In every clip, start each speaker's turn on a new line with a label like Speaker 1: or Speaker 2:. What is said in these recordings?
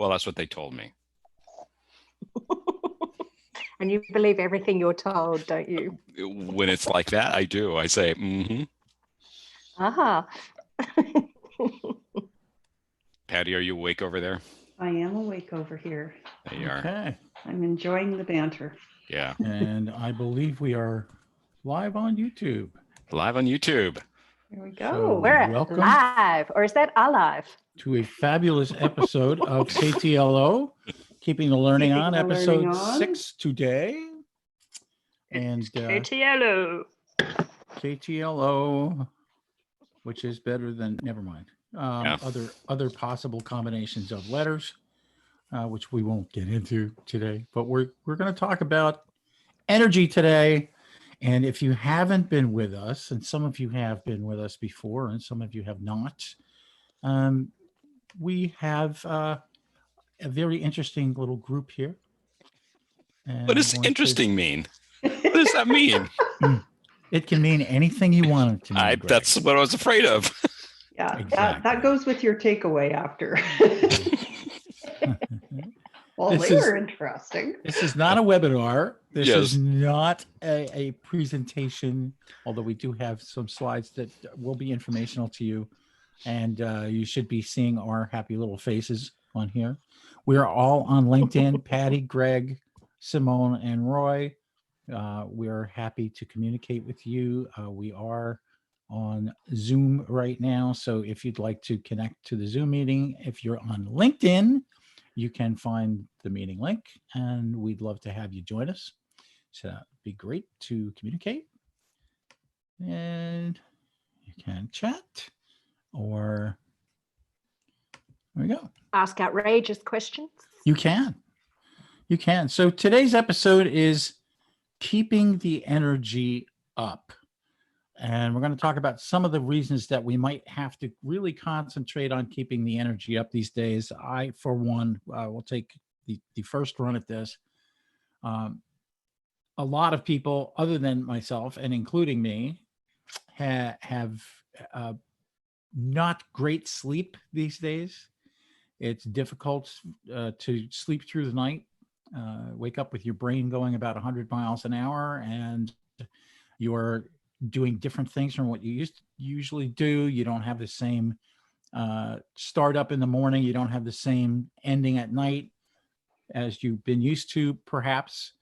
Speaker 1: Well, that's what they told me.
Speaker 2: And you believe everything you're told, don't you?
Speaker 1: When it's like that, I do. I say, mm-hmm.
Speaker 2: Aha.
Speaker 1: Patty, are you awake over there?
Speaker 3: I am awake over here.
Speaker 1: There you are.
Speaker 4: Okay.
Speaker 3: I'm enjoying the banter.
Speaker 1: Yeah.
Speaker 4: And I believe we are live on YouTube.
Speaker 1: Live on YouTube.
Speaker 3: Here we go.
Speaker 4: So
Speaker 2: We're
Speaker 4: welcome
Speaker 2: live, or is that alive?
Speaker 4: to a fabulous episode of KTLO, Keeping the Learning
Speaker 3: Keeping
Speaker 4: On,
Speaker 3: the
Speaker 4: episode
Speaker 3: Learning On.
Speaker 4: 6 today. And
Speaker 2: KTLO.
Speaker 4: KTLO, which is better than, never mind.
Speaker 1: Yeah.
Speaker 4: Other possible combinations of letters, which we won't get into today. But we're going to talk about energy today. And if you haven't been with us, and some of you have been with us before, and some of you have not, we have a very interesting little group here. And
Speaker 1: What does interesting mean? What does that mean?
Speaker 4: It can mean anything you want it to mean. Greg.
Speaker 1: That's what I was afraid of.
Speaker 3: Yeah,
Speaker 4: Exactly.
Speaker 3: that goes with your takeaway after. Well,
Speaker 4: This
Speaker 3: they
Speaker 4: is-
Speaker 3: were interesting.
Speaker 4: This is not a webinar. This
Speaker 1: Yes.
Speaker 4: is not a presentation, although we do have some slides that will be informational to you. And you should be seeing our happy little faces on here. We are all on LinkedIn, Patty, Greg, Simone, and Roy. We're happy to communicate with you. We are on Zoom right now. So if you'd like to connect to the Zoom meeting, if you're on LinkedIn, you can find the meeting link, and we'd love to have you join us. So it'd be great to communicate. And you can chat, or there we go.
Speaker 2: Ask outrageous questions.
Speaker 4: You can. You can. So today's episode is keeping the energy up. And we're going to talk about some of the reasons that we might have to really concentrate on keeping the energy up these days. I, for one, will take the first run at this. A lot of people, other than myself and including me, have not great sleep these days. It's difficult to sleep through the night, wake up with your brain going about 100 miles an hour, and you're doing different things from what you usually do. You don't have the same start up in the morning. You don't have the same ending at night as you've been used to, perhaps.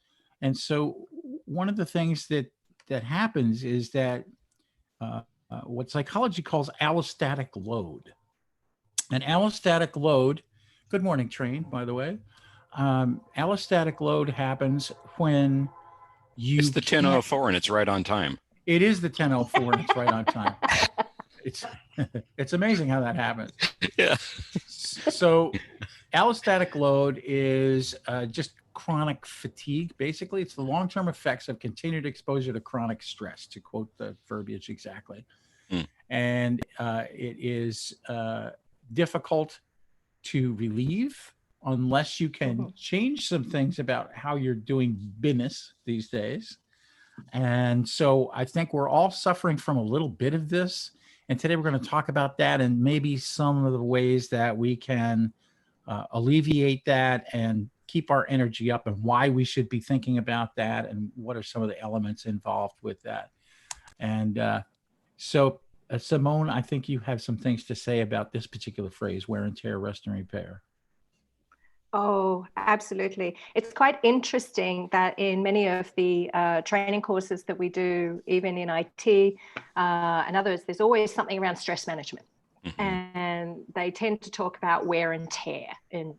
Speaker 4: And so one of the things that happens is that what psychology calls allostatic load. An allostatic load, good morning, Train, by the way. Allostatic load happens when you
Speaker 1: It's the 10:04 and it's right on time.
Speaker 4: It is the 10:04 and it's right on time. It's amazing how that happens.
Speaker 1: Yeah.
Speaker 4: So allostatic load is just chronic fatigue. Basically, it's the long-term effects of continued exposure to chronic stress, to quote the verbiage exactly. And it is difficult to relieve unless you can change some things about how you're doing business these days. And so I think we're all suffering from a little bit of this. And today we're going to talk about that and maybe some of the ways that we can alleviate that and keep our energy up, and why we should be thinking about that, and what are some of the elements involved with that. And so Simone, I think you have some things to say about this particular phrase, wear and tear, rest and repair.
Speaker 2: Oh, absolutely. It's quite interesting that in many of the training courses that we do, even in IT and others, there's always something around stress management. And they tend to talk about wear and tear and,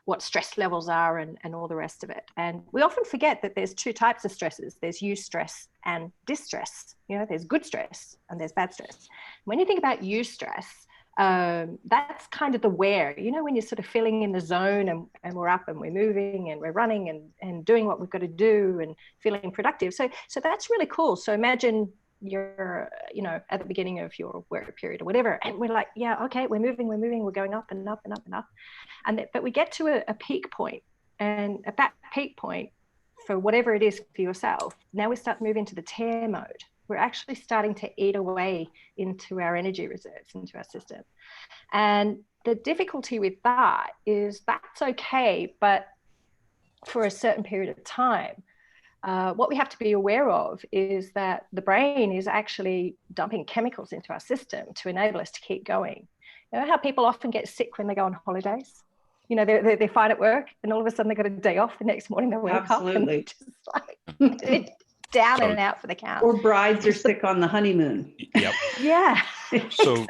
Speaker 2: what stress levels are and all the rest of it. And we often forget that there's two types of stresses. There's eustress and distress. There's good stress and there's bad stress. When you think about eustress, that's kind of the wear, when you're sort of feeling in the zone and we're up and we're moving and we're running and doing what we've got to do and feeling productive. So that's really cool. So imagine you're, at the beginning of your work period or whatever, and we're like, yeah, okay, we're moving, we're going up and up and up and up. But we get to a peak point, and at that peak point, for whatever it is for yourself, now we start moving to the tear mode. we're actually starting to eat away into our energy reserves, into our system. And the difficulty with that is that's okay, but for a certain period of time. What we have to be aware of is that the brain is actually dumping chemicals into our system to enable us to keep going. You know how people often get sick when they go on holidays? You know, they're fine at work and all of a sudden they got a day off. The next morning they wake
Speaker 3: Absolutely.
Speaker 2: up and just like down and out for the count.
Speaker 3: Or brides are sick on the honeymoon.
Speaker 1: Yep.
Speaker 2: Yeah.
Speaker 1: So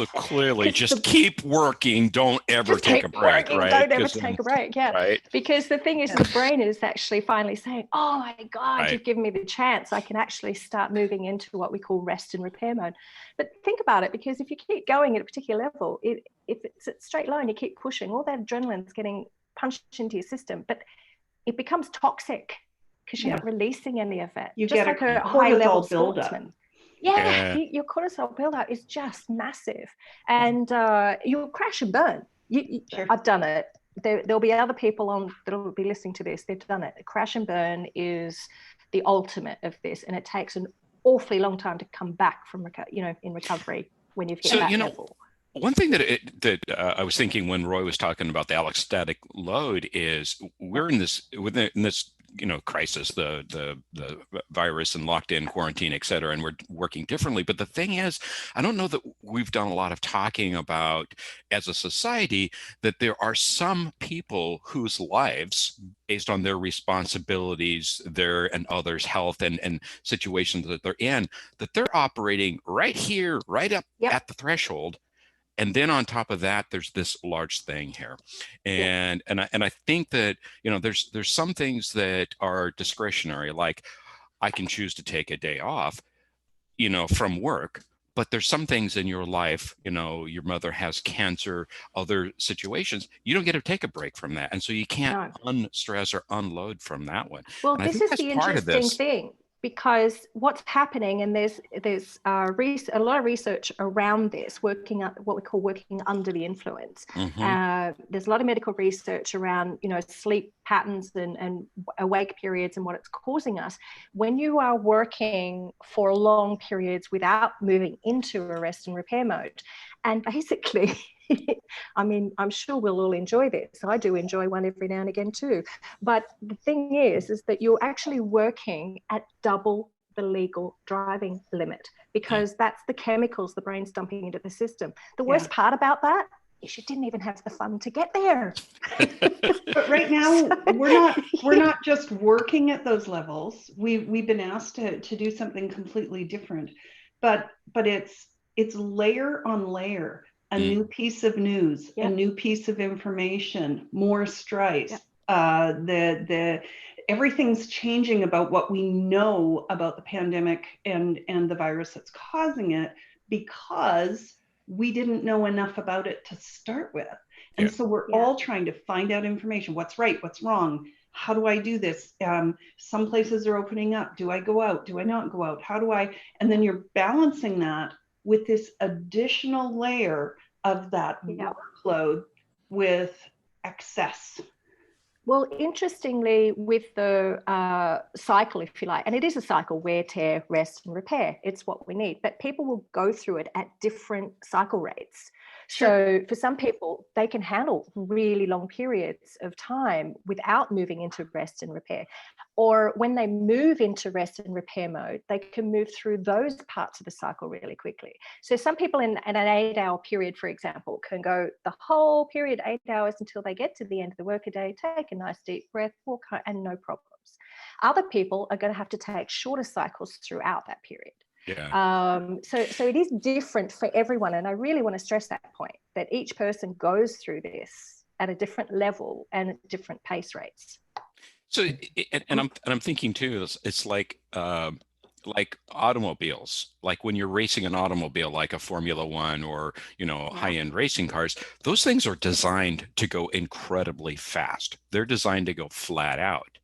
Speaker 1: clearly just keep working. Don't ever
Speaker 2: Just
Speaker 1: take
Speaker 2: keep
Speaker 1: a break,
Speaker 2: working,
Speaker 1: right?
Speaker 2: don't ever
Speaker 1: 'Cause
Speaker 2: take
Speaker 1: then-
Speaker 2: a break. Yeah.
Speaker 1: Right.
Speaker 2: Because the thing is, the brain is actually finally saying, oh my God,
Speaker 1: Right.
Speaker 2: you've given me the chance. I can actually start moving into what we call rest and repair mode. But think about it, because if you keep going at a particular level, if it's a straight line, you keep pushing, all that adrenaline's getting punched into your system, but it becomes toxic because you're not releasing any of it.
Speaker 3: You
Speaker 2: just
Speaker 3: get
Speaker 2: like
Speaker 3: a
Speaker 2: high level
Speaker 3: cortisol buildup.
Speaker 2: sportsman. Yeah,
Speaker 1: Yeah.
Speaker 2: your cortisol buildup is just massive, and you'll crash and burn.
Speaker 3: Sure.
Speaker 2: I've done it. There'll be other people on that'll be listening to this. They've done it. Crash and burn is the ultimate of this, and it takes an awfully long time to come back from in recovery when you've hit
Speaker 1: So,
Speaker 2: that
Speaker 1: you know,
Speaker 2: level.
Speaker 1: One thing that I was thinking when Roy was talking about the allostatic load is we're in this crisis, the virus and locked in quarantine, et cetera, and we're working differently. But the thing is, I don't know that we've done a lot of talking about as a society that there are some people whose lives, based on their responsibilities, their and others' health and situations that they're in, that they're operating right here, right up at the threshold. And then on top of that, there's this large thing here, and I think that there's some things that are discretionary, like I can choose to take a day off, from work. But there's some things in your life, your mother has cancer, other situations, you don't get to take a break from that, and so you can't unstress or unload from that one.
Speaker 2: Well,
Speaker 1: and I
Speaker 2: this
Speaker 1: think
Speaker 2: is
Speaker 1: that's
Speaker 2: the
Speaker 1: part of
Speaker 2: interesting
Speaker 1: this.
Speaker 2: thing, because what's happening, and there's a lot of research around this, working at what we call working under the influence. There's a lot of medical research around sleep patterns and awake periods and what it's causing us when you are working for long periods without moving into a rest and repair mode. And basically, I mean, I'm sure we'll all enjoy this. I do enjoy one every now and again too. But the thing is that you're actually working at double the legal driving limit, because that's the chemicals the brain's dumping into the system. The worst part about that is you didn't even have the fun to get there.
Speaker 3: But right now, we're not just working at those levels. We've been asked to do something completely different. But it's layer on layer. A new piece of news, a new piece of information, more stress. Everything's changing about what we know about the pandemic and the virus that's causing it, because we didn't know enough about it to start with. And so we're all trying to find out information. What's right? What's wrong? How do I do this? Some places are opening up. Do I go out? Do I not go out? How do I? And then you're balancing that with this additional layer of that workload with excess.
Speaker 2: Well, interestingly, with the cycle, if you like, and it is a cycle, wear, tear, rest, and repair. It's what we need. But people will go through it at different cycle rates. So for some people, they can handle really long periods of time without moving into rest and repair. Or when they move into rest and repair mode, they can move through those parts of the cycle really quickly. So some people in an 8-hour period, for example, can go the whole period, 8 hours, until they get to the end of the workaday, take a nice deep breath, walk home, and no problems. Other people are going to have to take shorter cycles throughout that period. So it is different for everyone. And I really want to stress that point, that each person goes through this at a different level and at different pace rates.
Speaker 1: So, and I'm thinking too, it's like automobiles, like when you're racing an automobile, like a Formula One or, high-end racing cars, those things are designed to go incredibly fast. They're designed to go flat out.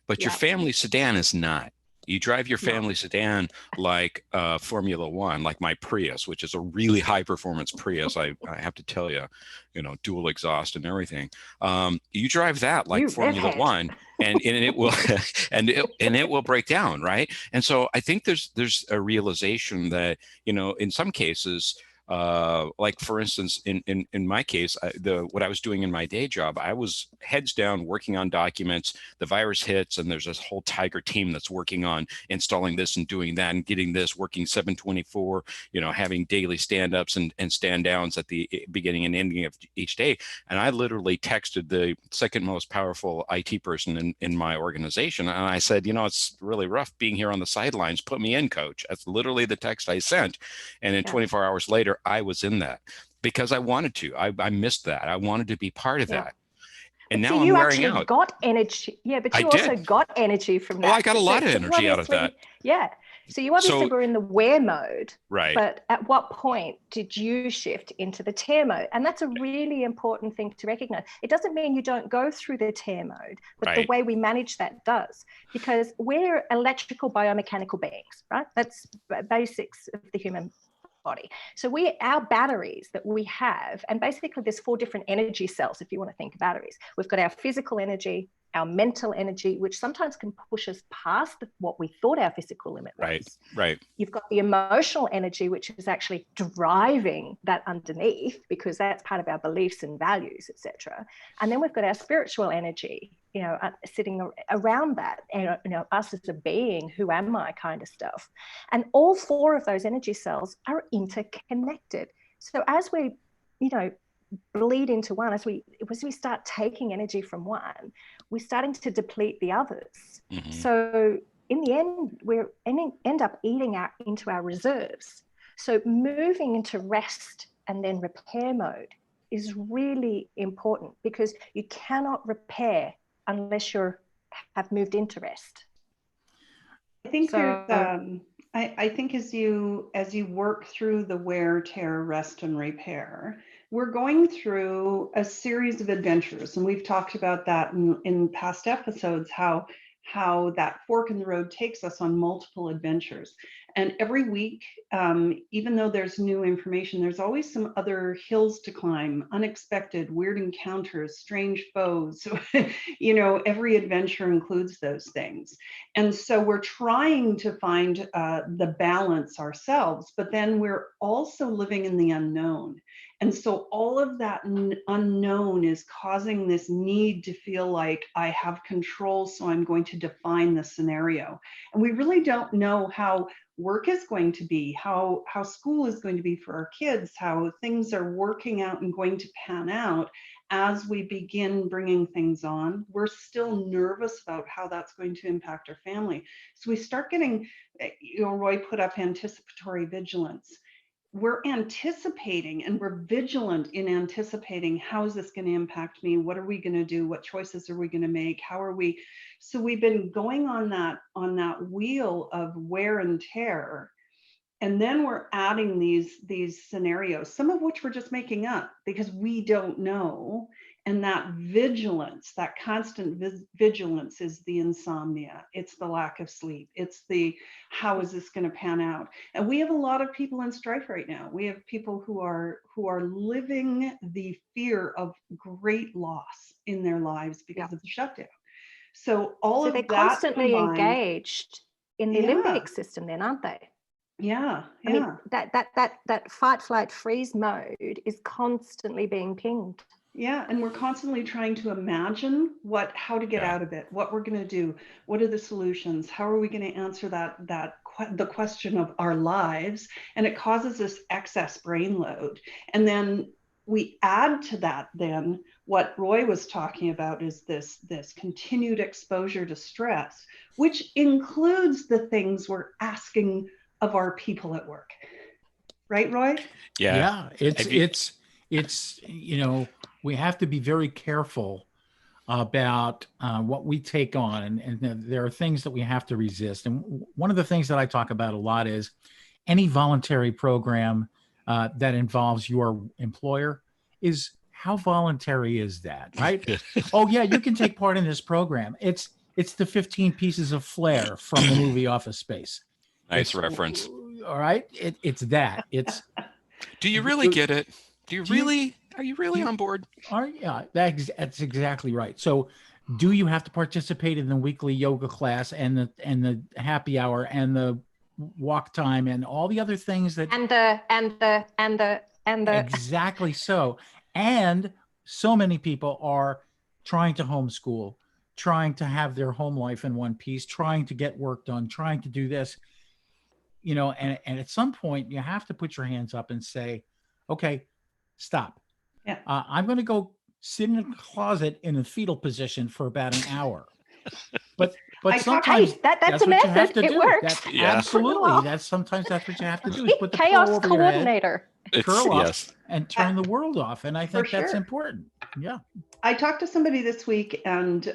Speaker 1: But your family sedan is not. You drive your family sedan like Formula One, like my Prius, which is a really high performance Prius. I have to tell you, dual exhaust and everything. You drive that like Formula One, and it will and it will break down, right? And so I think there's a realization that in some cases, like for instance, in my case, what I was doing in my day job, I was heads down working on documents. The virus hits, and there's this whole Tiger team that's working on installing this and doing that and getting this working 7/24. Having daily stand-ups and stand-downs at the beginning and ending of each day. And I literally texted the second most powerful IT person in my organization, and I said, it's really rough being here on the sidelines. Put me in, coach. That's literally the text I sent. And then 24 hours later, I was in that because I wanted to. I missed that. I wanted to be part of that. And now I'm wearing out.
Speaker 2: Got energy. Yeah, but you also got energy from that.
Speaker 1: Oh, I got a lot of energy out of that.
Speaker 2: Yeah. So you obviously were in the wear mode.
Speaker 1: Right.
Speaker 2: But at what point did you shift into the tear mode? And that's a really important thing to recognize. It doesn't mean you don't go through the tear mode, but the way we manage that does. Because we're electrical biomechanical beings, right? That's basics of the human body. So our batteries that we have, and basically there's 4 different energy cells, if you want to think of batteries. We've got our physical energy, our mental energy, which sometimes can push us past what we thought our physical limit was.
Speaker 1: Right.
Speaker 2: You've got the emotional energy, which is actually driving that underneath, because that's part of our beliefs and values, etc. And then we've got our spiritual energy, sitting around that, us as a being, who am I kind of stuff. And all 4 of those energy cells are interconnected. So as we, bleed into one, as we start taking energy from one, we're starting to deplete the others. Mm-hmm. So in the end, we're end up eating into our reserves. So moving into rest and then repair mode is really important, because you cannot repair unless you have moved into rest.
Speaker 3: I think I think as you work through the wear, tear, rest, and repair, we're going through a series of adventures, and we've talked about that in past episodes, how that fork in the road takes us on multiple adventures. And every week, even though there's new information, there's always some other hills to climb, unexpected, weird encounters, strange foes. Every adventure includes those things. And so we're trying to find the balance ourselves, but then we're also living in the unknown. And so all of that unknown is causing this need to feel like I have control, so I'm going to define the scenario. And we really don't know how work is going to be, how school is going to be for our kids, how things are working out and going to pan out as we begin bringing things on. We're still nervous about how that's going to impact our family. So we start getting, Roy put up anticipatory vigilance. We're anticipating, and we're vigilant in anticipating, how is this going to impact me? What are we going to do? What choices are we going to make? How are we? So we've been going on that wheel of wear and tear. And then we're adding these scenarios, some of which we're just making up because we don't know. And that vigilance, that constant vigilance, is the insomnia. It's the lack of sleep. It's the, how is this going to pan out? And we have a lot of people in strife right now. We have people who are living the fear of great loss in their lives because of the shutdown. So they're
Speaker 2: constantly engaged in the limbic system then, aren't they?
Speaker 3: Yeah.
Speaker 2: I mean, that fight, flight, freeze mode is constantly being pinged.
Speaker 3: Yeah, and we're constantly trying to imagine how to get out of it, what we're going to do, what are the solutions, how are we going to answer the question of our lives, and it causes this excess brain load. And then we add to that then what Roy was talking about is this continued exposure to stress, which includes the things we're asking of our people at work. Right, Roy?
Speaker 4: Yeah, it's we have to be very careful about what we take on, and there are things that we have to resist. And one of the things that I talk about a lot is any voluntary program that involves your employer is, how voluntary is that, right? Oh yeah, you can take part in this program. It's It's the 15 pieces of flair from the movie Office Space.
Speaker 1: Nice reference.
Speaker 4: All right. It's that. It's.
Speaker 1: Do you really get it? Are you really
Speaker 4: do you-
Speaker 1: on board?
Speaker 4: Yeah, that's exactly right. So do you have to participate in the weekly yoga class and the happy hour and the walk time and all the other things that
Speaker 2: and the
Speaker 4: exactly so. And so many people are trying to homeschool, trying to have their home life in one piece, trying to get work done, trying to do this, and at some point you have to put your hands up and say, okay, stop.
Speaker 3: Yeah.
Speaker 4: I'm going to go sit in a closet in a fetal position for about an hour. But sometimes
Speaker 2: that's a
Speaker 4: what you have
Speaker 2: method.
Speaker 4: to
Speaker 2: It
Speaker 4: do.
Speaker 2: works.
Speaker 4: Absolutely. Sometimes that's what you have to do is put the
Speaker 2: Chaos
Speaker 4: pillow over your head,
Speaker 2: coordinator.
Speaker 4: curl up,
Speaker 1: Yes.
Speaker 4: and turn the world off. And I think
Speaker 3: For
Speaker 4: that's
Speaker 3: sure.
Speaker 4: important. Yeah.
Speaker 3: I talked to somebody this week, and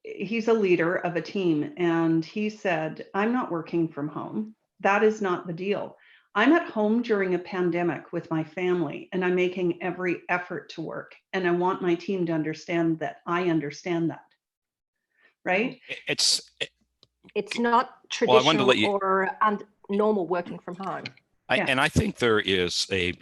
Speaker 3: he's a leader of a team, and he said, I'm not working from home. That is not the deal. I'm at home during a pandemic with my family, and I'm making every effort to work. And I want my team to understand that I understand that. Right?
Speaker 2: It's not
Speaker 1: Well, I wanted to
Speaker 2: traditional
Speaker 1: let you.
Speaker 2: or normal working from home.
Speaker 1: And I think there is a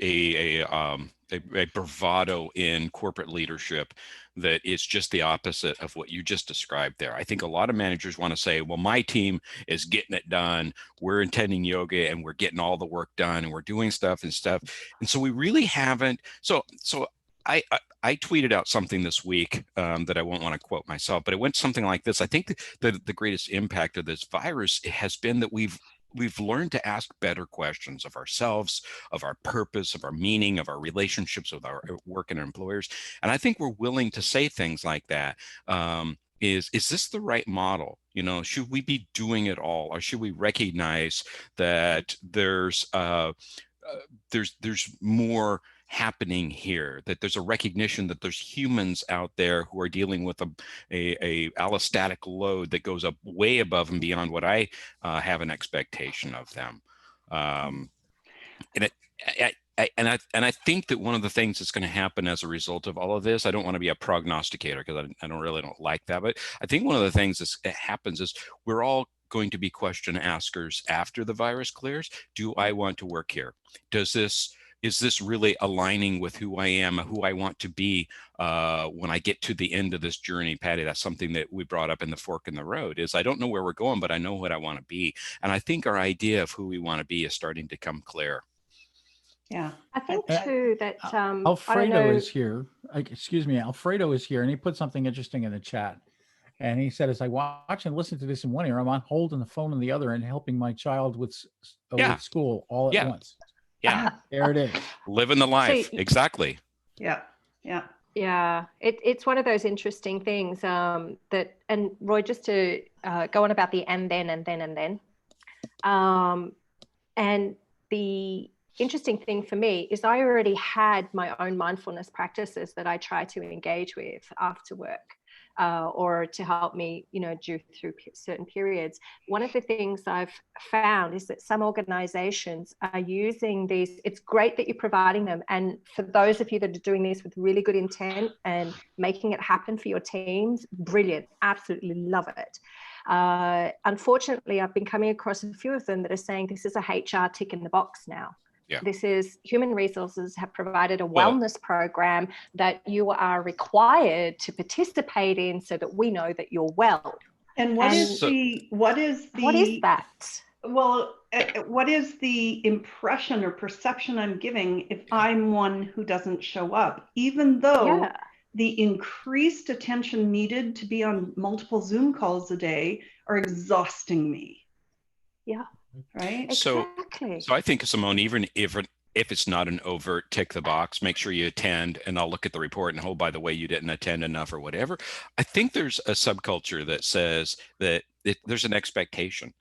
Speaker 1: bravado in corporate leadership that is just the opposite of what you just described there. I think a lot of managers want to say, well, my team is getting it done. We're attending yoga and we're getting all the work done and we're doing stuff. And so we really haven't. So I tweeted out something this week that I won't want to quote myself, but it went something like this. I think the greatest impact of this virus has been that we've learned to ask better questions of ourselves, of our purpose, of our meaning, of our relationships with our work and our employers. And I think we're willing to say things like that. Is this the right model? Should we be doing it all, or should we recognize that there's more happening here, that there's a recognition that there's humans out there who are dealing with a allostatic load that goes up way above and beyond what I have an expectation of them. And I think that one of the things that's going to happen as a result of all of this, I don't want to be a prognosticator because I don't like that, but I think one of the things that happens is we're all going to be question askers after the virus clears. Do I want to work here? Is this really aligning with who I am, who I want to be when I get to the end of this journey, Patty? That's something that we brought up in the fork in the road, is I don't know where we're going, but I know what I want to be. And I think our idea of who we want to be is starting to come clear.
Speaker 3: Yeah.
Speaker 2: I think too that
Speaker 4: Alfredo is here. Excuse me, Alfredo is here, and he put something interesting in the chat. And he said, as I watch and listen to this in one ear, I'm on hold and the phone in the other and helping my child with school all at once.
Speaker 1: Yeah.
Speaker 4: There it is.
Speaker 1: Living the life. Exactly.
Speaker 3: Yeah. Yeah.
Speaker 2: Yeah. It's one of those interesting things that, and Roy, just to go on about the and then. And the interesting thing for me is I already had my own mindfulness practices that I try to engage with after work. Or to help me, do through certain periods. One of the things I've found is that some organizations are using these. It's great that you're providing them. And for those of you that are doing this with really good intent and making it happen for your teams, brilliant, absolutely love it. Unfortunately, I've been coming across a few of them that are saying this is a HR tick in the box now. Yeah. This is human resources have provided a wellness program that you are required to participate in so that we know that you're well.
Speaker 3: And what is that? Well, what is the impression or perception I'm giving if I'm one who doesn't show up, even though the increased attention needed to be on multiple Zoom calls a day are exhausting me?
Speaker 2: Yeah.
Speaker 3: Right.
Speaker 2: Exactly.
Speaker 1: So I think, Simone, even if it's not an overt tick the box, make sure you attend, and I'll look at the report and, oh, by the way, you didn't attend enough or whatever. I think there's a subculture that says that there's an expectation.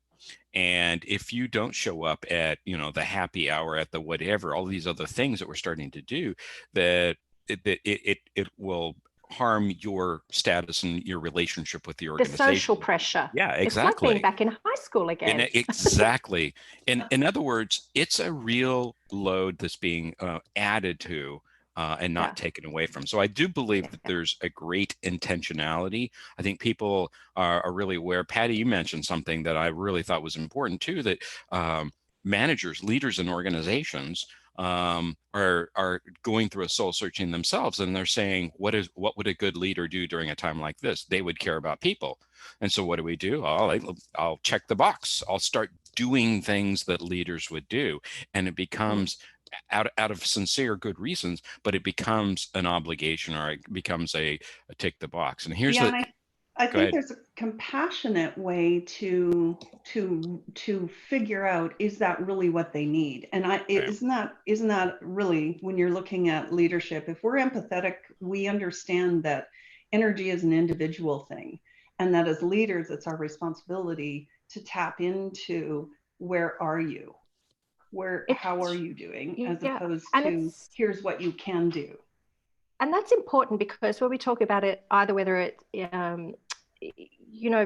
Speaker 1: And if you don't show up at, the happy hour, at the whatever, all these other things that we're starting to do, that it will harm your status and your relationship with the organization.
Speaker 2: The social pressure.
Speaker 1: Yeah, exactly.
Speaker 2: It's like being back in high school again.
Speaker 1: Exactly. In other words, it's a real load that's being added to and not
Speaker 2: Yeah.
Speaker 1: taken away from. So I do believe that there's a great intentionality. I think people are really aware. Patty, you mentioned something that I really thought was important too, that managers, leaders in organizations are going through a soul searching themselves, and they're saying, what would a good leader do during a time like this? They would care about people. And so what do? I'll check the box. I'll start doing things that leaders would do. And it becomes out of sincere good reasons, but it becomes an obligation, or it becomes a tick the box. And here's
Speaker 3: and I
Speaker 1: go
Speaker 3: think
Speaker 1: ahead.
Speaker 3: there's a compassionate way to figure out, is that really what they need? And isn't that really, when you're looking at leadership, if we're empathetic, we understand that energy is an individual thing, and that as leaders, it's our responsibility to tap into, where are you? How are you doing, as opposed to here's what you can do.
Speaker 2: And that's important, because when we talk about it, either whether it,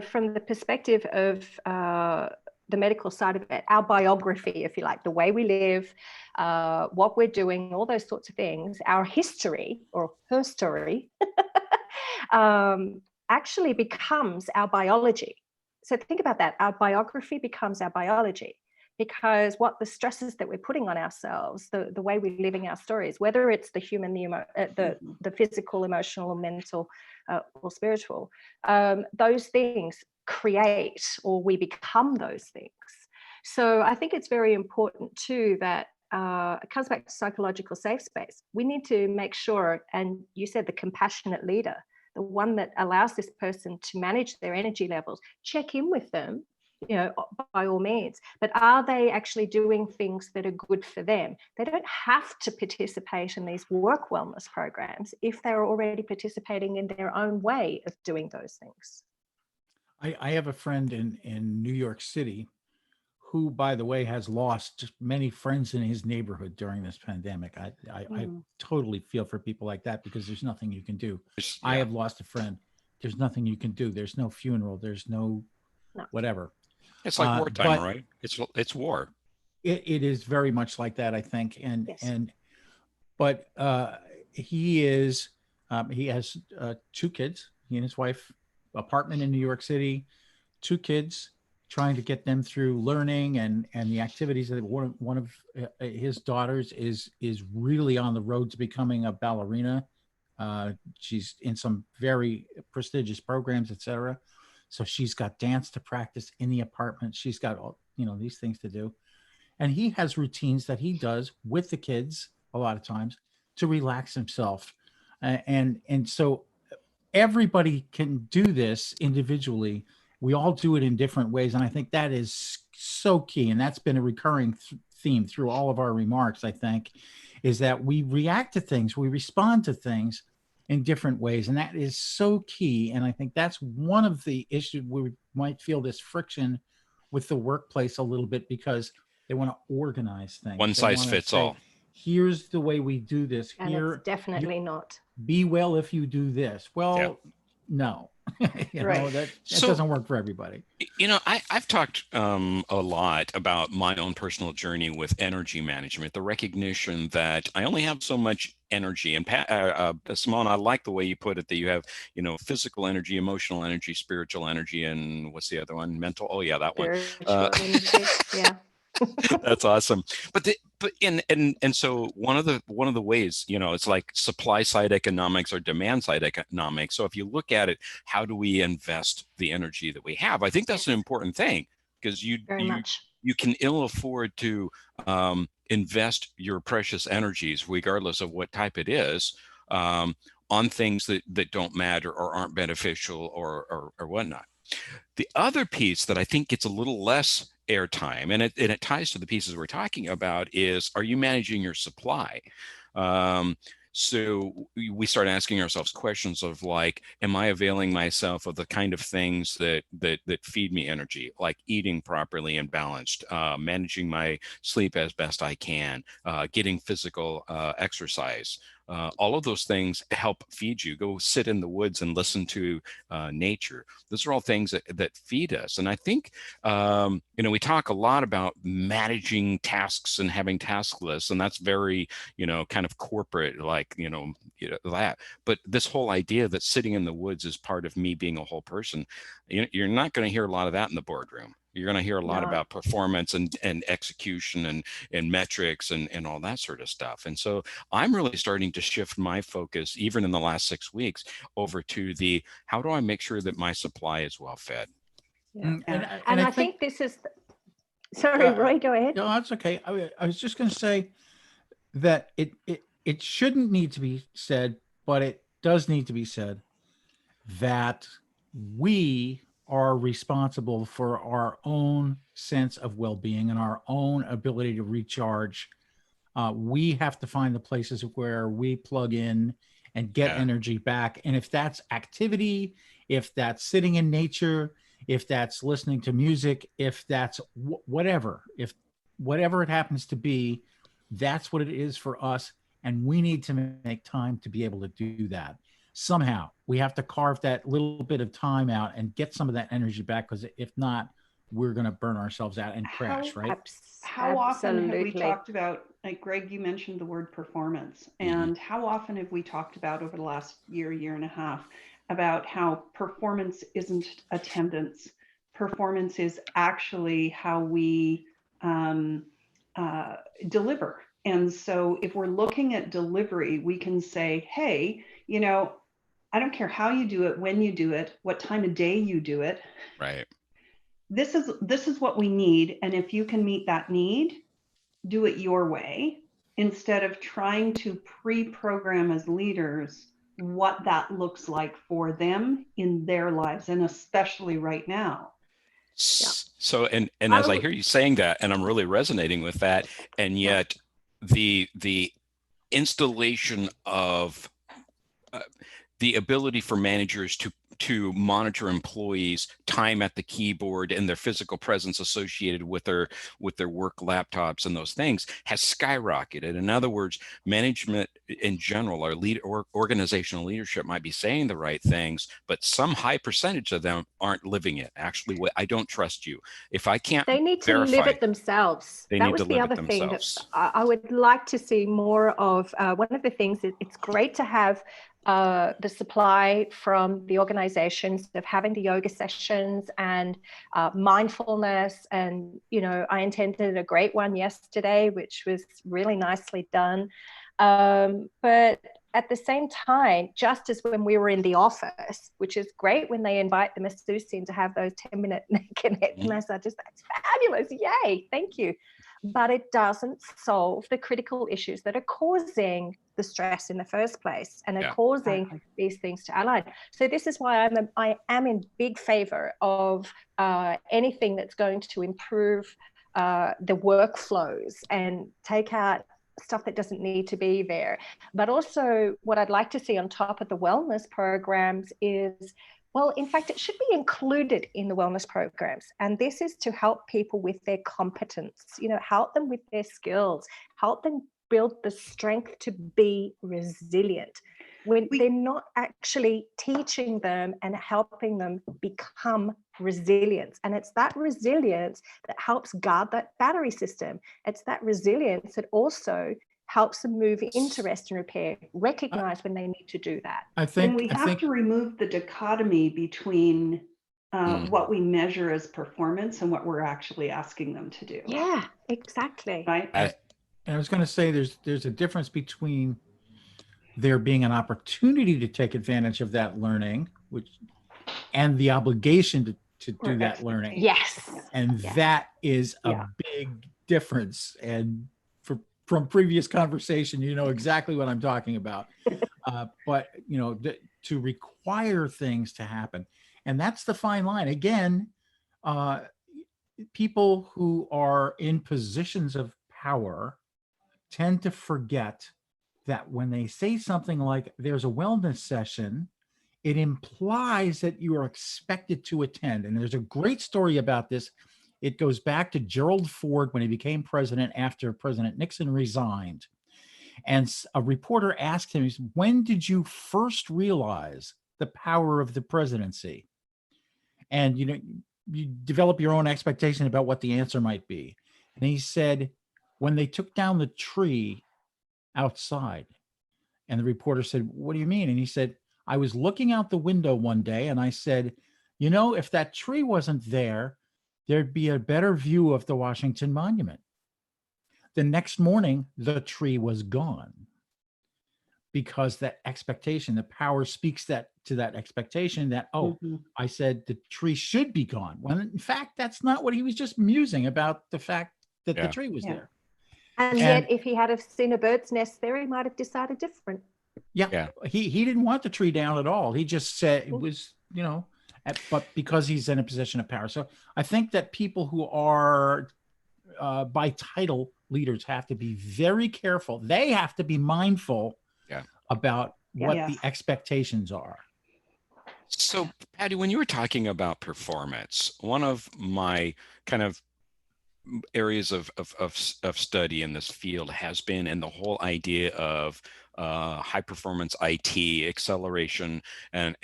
Speaker 2: from the perspective of the medical side of it, our biography, if you like, the way we live, what we're doing, all those sorts of things, our history or her story actually becomes our biology. So think about that. Our biography becomes our biology, because what the stresses that we're putting on ourselves, the way we're living our stories, whether it's the human, the physical, emotional, or mental, or spiritual, those things create, or we become those things. So I think it's very important too that it comes back to psychological safe space. We need to make sure, and you said the compassionate leader, the one that allows this person to manage their energy levels, check in with them, by all means, but are they actually doing things that are good for them? They don't have to participate in these work wellness programs if they're already participating in their own way of doing those things.
Speaker 4: I have a friend in New York City who, by the way, has lost many friends in his neighborhood during this pandemic. I totally feel for people like that, because there's nothing you can do. Yeah. I have lost a friend. There's nothing you can do. There's no funeral. There's no whatever.
Speaker 1: It's like wartime, right? It's war.
Speaker 4: It is very much like that, I think. But he has 2 kids. He and his wife, apartment in New York City, 2 kids, trying to get them through learning and the activities. That one of his daughters is really on the road to becoming a ballerina. She's in some very prestigious programs, etc. So she's got dance to practice in the apartment. She's got all, these things to do. And he has routines that he does with the kids a lot of times to relax himself. And so everybody can do this individually. We all do it in different ways. And I think that is so key. And that's been a recurring theme through all of our remarks, I think, is that we react to things, we respond to things in different ways. And that is so key. And I think that's one of the issues where we might feel this friction with the workplace a little bit, because they want to organize things.
Speaker 1: One size fits all.
Speaker 4: Here's the way we do this.
Speaker 2: And it's definitely not.
Speaker 4: Be well if you do this. Well, no. That doesn't work for everybody.
Speaker 1: I've talked a lot about my own personal journey with energy management, the recognition that I only have so much energy. And Simone, I like the way you put it, that you have, physical energy, emotional energy, spiritual energy, and what's the other one? Mental. Oh yeah, that one.
Speaker 2: Energy. Yeah.
Speaker 1: That's awesome. So one of the ways, it's like supply side economics or demand side economics. So if you look at it, how do we invest the energy that we have? I think that's an important thing, because you can ill afford to invest your precious energies, regardless of what type it is, on things that don't matter or aren't beneficial or whatnot. The other piece that I think gets a little less airtime, and it ties to the pieces we're talking about, is, are you managing your supply? So we start asking ourselves questions of like, am I availing myself of the kind of things that feed me energy, like eating properly and balanced, managing my sleep as best I can, getting physical exercise, all of those things help feed you. Go sit in the woods and listen to nature. Those are all things that feed us. And I think, we talk a lot about managing tasks and having task lists, and that's very, kind of corporate, like, that. But this whole idea that sitting in the woods is part of me being a whole person, you're not going to hear a lot of that in the boardroom. You're going to hear a lot about performance and execution and metrics and all that sort of stuff. And so I'm really starting to shift my focus, even in the last 6 weeks, over to the, how do I make sure that my supply is well fed?
Speaker 2: Yeah.
Speaker 4: And
Speaker 2: I think this is, sorry, Roy, go ahead.
Speaker 4: No, that's okay. I was just going to say that it shouldn't need to be said, but it does need to be said that we are responsible for our own sense of well-being and our own ability to recharge. We have to find the places where we plug in and get energy back. And if that's activity, if that's sitting in nature, if that's listening to music, if that's whatever it happens to be, that's what it is for us. And we need to make time to be able to do that. Somehow we have to carve that little bit of time out and get some of that energy back, because if not, we're going to burn ourselves out and crash, right?
Speaker 3: How often have we talked about, like Greg, you mentioned the word performance, and how often have we talked about over the last year and a half about how performance isn't attendance. Performance is actually how we deliver. And so if we're looking at delivery, we can say, hey, I don't care how you do it, when you do it, what time of day you do it.
Speaker 1: Right.
Speaker 3: This is what we need. And if you can meet that need, do it your way, instead of trying to pre-program as leaders what that looks like for them in their lives, and especially right now.
Speaker 1: So, and as I hear you saying that, and I'm really resonating with that, and yet the installation of the ability for managers to monitor employees' time at the keyboard and their physical presence associated with their work laptops and those things has skyrocketed. In other words, management in general, or organizational leadership might be saying the right things, but some high percentage of them aren't living it. Actually, I don't trust you. If I can't
Speaker 2: They need to live it themselves. That was the other thing that I would like to see more of. One of the things, it's great to have the supply from the organizations of having the yoga sessions and mindfulness. And, I attended a great one yesterday, which was really nicely done. But at the same time, just as when we were in the office, which is great when they invite the masseuse in to have those 10-minute neck and head massages, that's fabulous. Yay, thank you. But it doesn't solve the critical issues that are causing the stress in the first place and are causing these things to align. So this is why I am in big favor of anything that's going to improve the workflows and take out stuff that doesn't need to be there. But also what I'd like to see on top of the wellness programs is, well, in fact, it should be included in the wellness programs. And this is to help people with their competence, help them with their skills, help them build the strength to be resilient. When they're not actually teaching them and helping them become resilient. And it's that resilience that helps guard that battery system. It's that resilience that also helps them move into rest and repair, recognize when they need to do that.
Speaker 3: I think we have to remove the dichotomy between what we measure as performance and what we're actually asking them to do.
Speaker 2: Yeah, exactly.
Speaker 3: Right.
Speaker 4: And I was going to say there's a difference between there being an opportunity to take advantage of that learning, and the obligation to do that learning.
Speaker 2: Yes.
Speaker 4: And that is a big difference. And from previous conversation, you know exactly what I'm talking about. But to require things to happen, and that's the fine line. Again, people who are in positions of power tend to forget that when they say something like there's a wellness session, it implies that you are expected to attend. And there's a great story about this. It goes back to Gerald Ford when he became president after President Nixon resigned. And a reporter asked him, he said, when did you first realize the power of the presidency? And, you develop your own expectation about what the answer might be. And he said, when they took down the tree outside. And the reporter said, what do you mean? And he said, I was looking out the window one day and I said, if that tree wasn't there, there'd be a better view of the Washington Monument. The next morning, the tree was gone, because that expectation, the power speaks to that expectation that, I said the tree should be gone. When in fact, that's not what he was just musing about, the fact that the tree was there.
Speaker 2: And yet, if he had have seen a bird's nest there, he might have decided different.
Speaker 4: Yeah. He didn't want the tree down at all. He just said it was, but because he's in a position of power. So I think that people who are by title leaders have to be very careful. They have to be mindful about what the expectations are.
Speaker 1: So, Patty, when you were talking about performance, one of my kind of areas of study in this field has been in the whole idea of high performance IT acceleration, and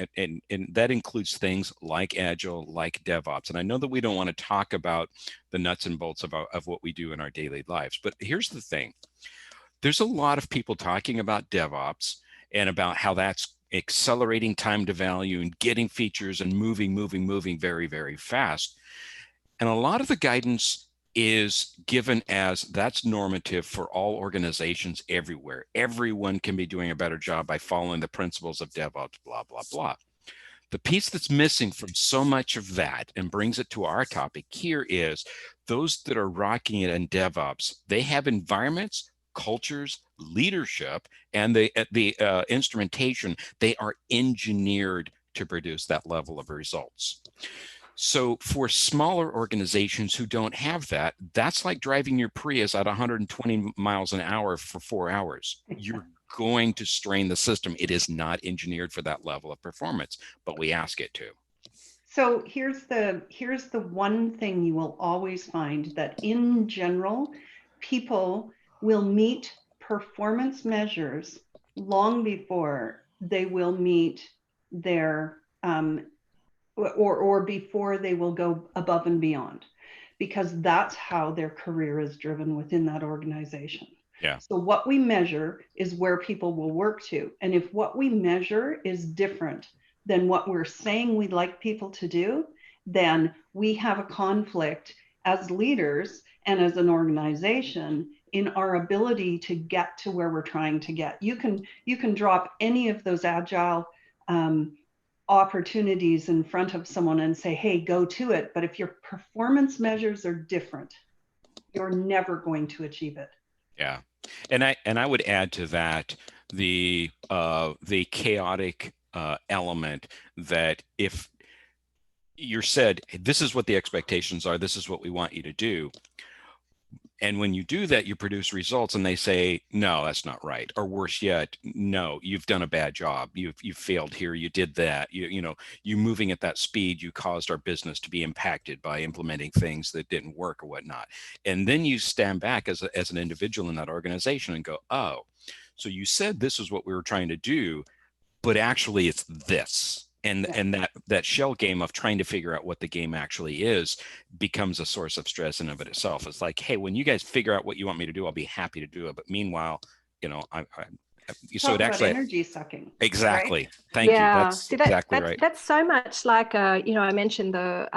Speaker 1: that includes things like Agile, like DevOps. And I know that we don't want to talk about the nuts and bolts of what we do in our daily lives, but here's the thing. There's a lot of people talking about DevOps and about how that's accelerating time to value and getting features and moving very, very fast. And a lot of the guidance is given as that's normative for all organizations everywhere. Everyone can be doing a better job by following the principles of DevOps, blah, blah, blah. The piece that's missing from so much of that and brings it to our topic here is those that are rocking it in DevOps, they have environments, cultures, leadership, and the instrumentation. They are engineered to produce that level of results. So for smaller organizations who don't have that, that's like driving your Prius at 120 miles an hour for 4 hours. You're going to strain the system. It is not engineered for that level of performance, but we ask it to.
Speaker 3: So here's the one thing you will always find, that in general, people will meet performance measures long before they will meet their or before they will go above and beyond, because that's how their career is driven within that organization.
Speaker 1: Yeah.
Speaker 3: So what we measure is where people will work to. And if what we measure is different than what we're saying we'd like people to do, then we have a conflict as leaders and as an organization in our ability to get to where we're trying to get. You can drop any of those agile opportunities in front of someone and say, hey, go to it. But if your performance measures are different, you're never going to achieve it.
Speaker 1: Yeah. And I would add to that the chaotic element, that if you're said, this is what the expectations are, this is what we want you to do, and when you do that, you produce results and they say, no, that's not right. Or worse yet, no, you've done a bad job. You've failed here. You did that. You moving at that speed, you caused our business to be impacted by implementing things that didn't work or whatnot. And then you stand back as an individual in that organization and go, oh, so you said this is what we were trying to do, but actually it's this. And that shell game of trying to figure out what the game actually is becomes a source of stress in and of itself. It's like, hey, when you guys figure out what you want me to do, I'll be happy to do it. But meanwhile, so it actually
Speaker 3: energy sucking.
Speaker 1: Exactly.
Speaker 3: Right?
Speaker 1: Thank you. That's exactly right.
Speaker 2: That's so much like I mentioned the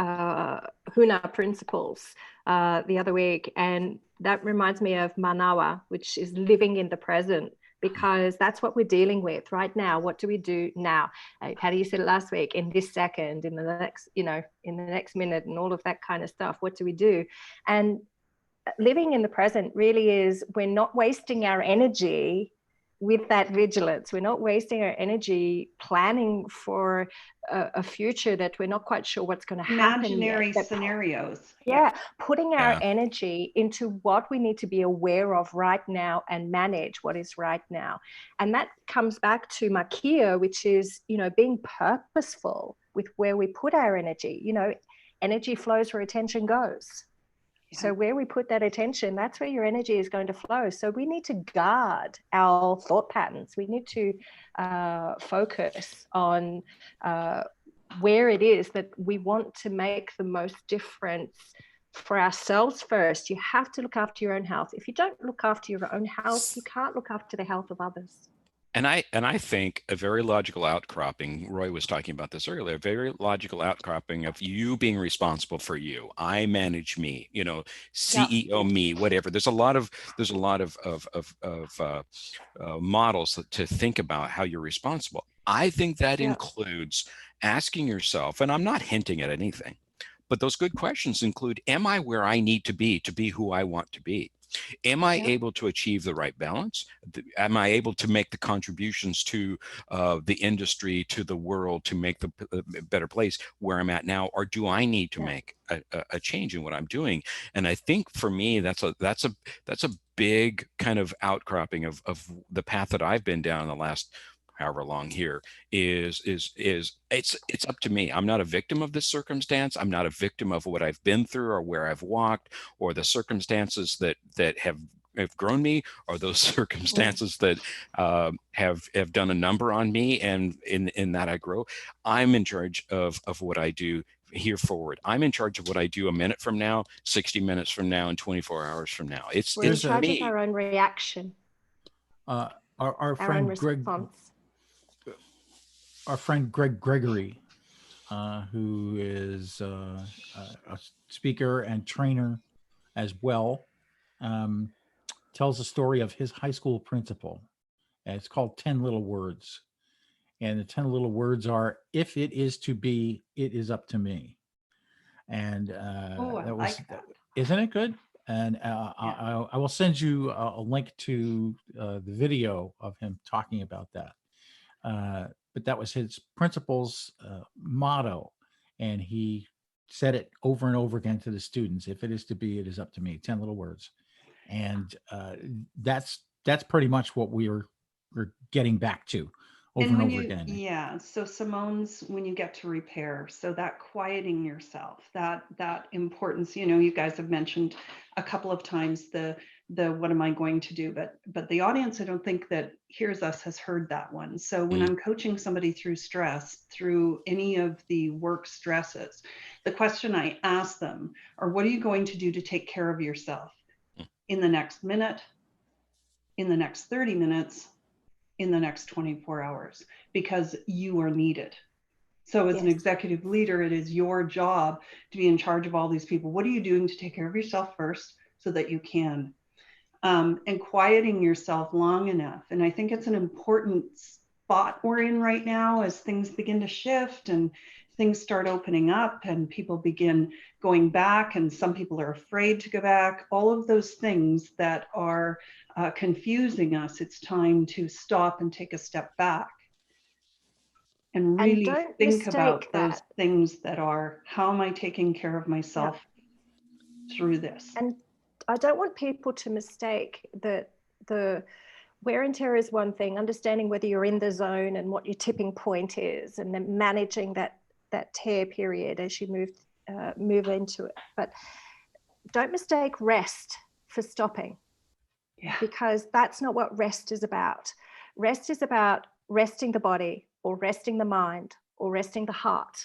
Speaker 2: Huna principles the other week, and that reminds me of Manawa, which is living in the present. Because that's what we're dealing with right now. What do we do now? Patty, you said it last week, in this second, in the next, in the next minute, and all of that kind of stuff. What do we do? And living in the present really is, we're not wasting our energy with that vigilance. We're not wasting our energy planning for a future that we're not quite sure what's going to happen.
Speaker 3: Imaginary scenarios.
Speaker 2: Putting our energy into what we need to be aware of right now and manage what is right now. And that comes back to Makia, which is, being purposeful with where we put our energy. Energy flows where attention goes. So where we put that attention, that's where your energy is going to flow. So we need to guard our thought patterns. We need to focus on where it is that we want to make the most difference for ourselves first. You have to look after your own health. If you don't look after your own health, you can't look after the health of others.
Speaker 1: And I think a very logical outcropping, Roy was talking about this earlier, a very logical outcropping of you being responsible for you. I manage me, you know, CEO me, whatever. There's a lot of models to think about how you're responsible. I think that includes asking yourself, and I'm not hinting at anything, but those good questions include, am I where I need to be who I want to be? Am I able to achieve the right balance? Am I able to make the contributions to the industry, to the world, to make the better place where I'm at now? Or do I need to make a change in what I'm doing? And I think for me, that's a big kind of outcropping of the path that I've been down in the last however long here is it's up to me. I'm not a victim of this circumstance. I'm not a victim of what I've been through or where I've walked or the circumstances that have grown me, or those circumstances that have done a number on me, and in that I grow. I'm in charge of what I do here forward. I'm in charge of what I do a minute from now, 60 minutes from now, and 24 hours from now.
Speaker 2: We're in charge of our own reaction.
Speaker 4: Our friend Greg, our friend Greg Gregory, who is a speaker and trainer as well, tells a story of his high school principal. And it's called 10 Little Words. And the 10 little words are, if it is to be, it is up to me. And that was, like that. Isn't it good? And I will send you a link to the video of him talking about that. But that was his principal's motto. And he said it over and over again to the students. If it is to be, it is up to me. 10 little words. And that's pretty much what we're getting back to over and over again.
Speaker 3: Yeah. So Simone's, when you get to repair, so that quieting yourself, that importance, you know, you guys have mentioned a couple of times the what am I going to do? But the audience, I don't think that hears us has heard that one. So when I'm coaching somebody through stress, through any of the work stresses, the question I ask them are, what are you going to do to take care of yourself in the next minute, in the next 30 minutes, in the next 24 hours, because you are needed. So as an executive leader, it is your job to be in charge of all these people. What are you doing to take care of yourself first so that you can? And quieting yourself long enough. And I think it's an important spot we're in right now as things begin to shift and things start opening up and people begin going back, and some people are afraid to go back. All of those things that are confusing us, it's time to stop and take a step back and really think about those things that are, how am I taking care of myself through this?
Speaker 2: And I don't want people to mistake that the wear and tear is one thing, understanding whether you're in the zone and what your tipping point is, and then managing that tear period as you move into it. But don't mistake rest for stopping, because that's not what rest is about. Rest is about resting the body, or resting the mind, or resting the heart,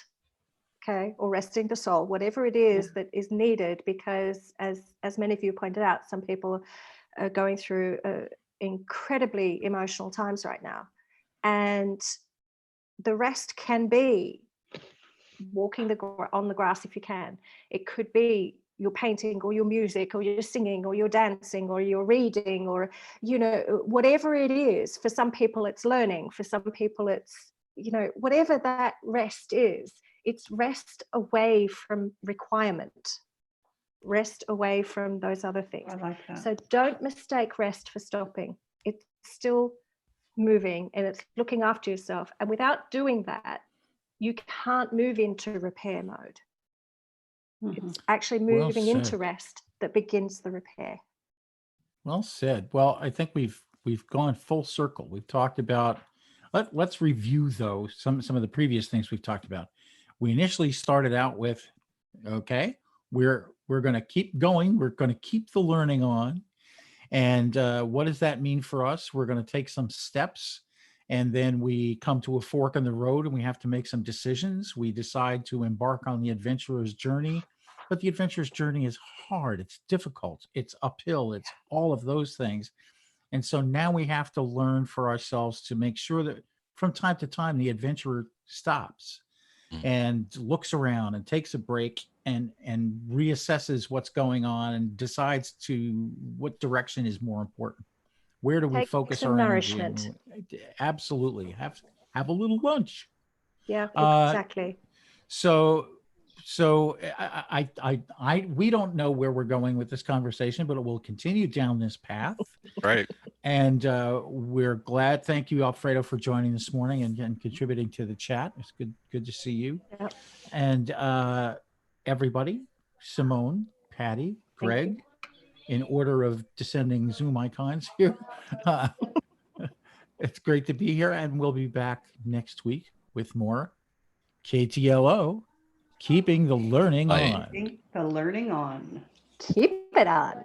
Speaker 2: okay, or resting the soul, whatever it is that is needed, because as many of you pointed out, some people are going through incredibly emotional times right now. And the rest can be walking on the grass if you can. It could be your painting or your music or your singing or your dancing or your reading, or, you know, whatever it is. For some people it's learning, for some people it's, you know, whatever that rest is, it's rest away from requirement, rest away from those other things.
Speaker 3: I like that.
Speaker 2: So don't mistake rest for stopping. It's still moving and it's looking after yourself. And without doing that, you can't move into repair mode. It's actually moving into rest that begins the repair.
Speaker 4: Well said. Well, I think we've gone full circle. We've talked about, let's review though some of the previous things we've talked about. We initially started out with, okay, we're We're going to keep going. We're going to keep the learning on. And what does that mean for us? We're going to take some steps, and then we come to a fork in the road and we have to make some decisions. We decide to embark on the adventurer's journey, but the adventurer's journey is hard. It's difficult. It's uphill. It's all of those things. And so now we have to learn for ourselves to make sure that from time to time, the adventurer stops and looks around and takes a break and reassesses what's going on and decides to what direction is more important. Where do we focus our energy? Absolutely. Have a little lunch.
Speaker 2: Yeah, exactly.
Speaker 4: So we don't know where we're going with this conversation, but it will continue down this path.
Speaker 1: Right.
Speaker 4: And we're glad. Thank you, Alfredo, for joining this morning and contributing to the chat. It's good to see you.
Speaker 2: Yep.
Speaker 4: And everybody, Simone, Patty, Greg, in order of descending Zoom icons here. It's great to be here, and we'll be back next week with more KTLO, keeping the learning on.
Speaker 3: Keeping the learning on.
Speaker 2: Keep it on.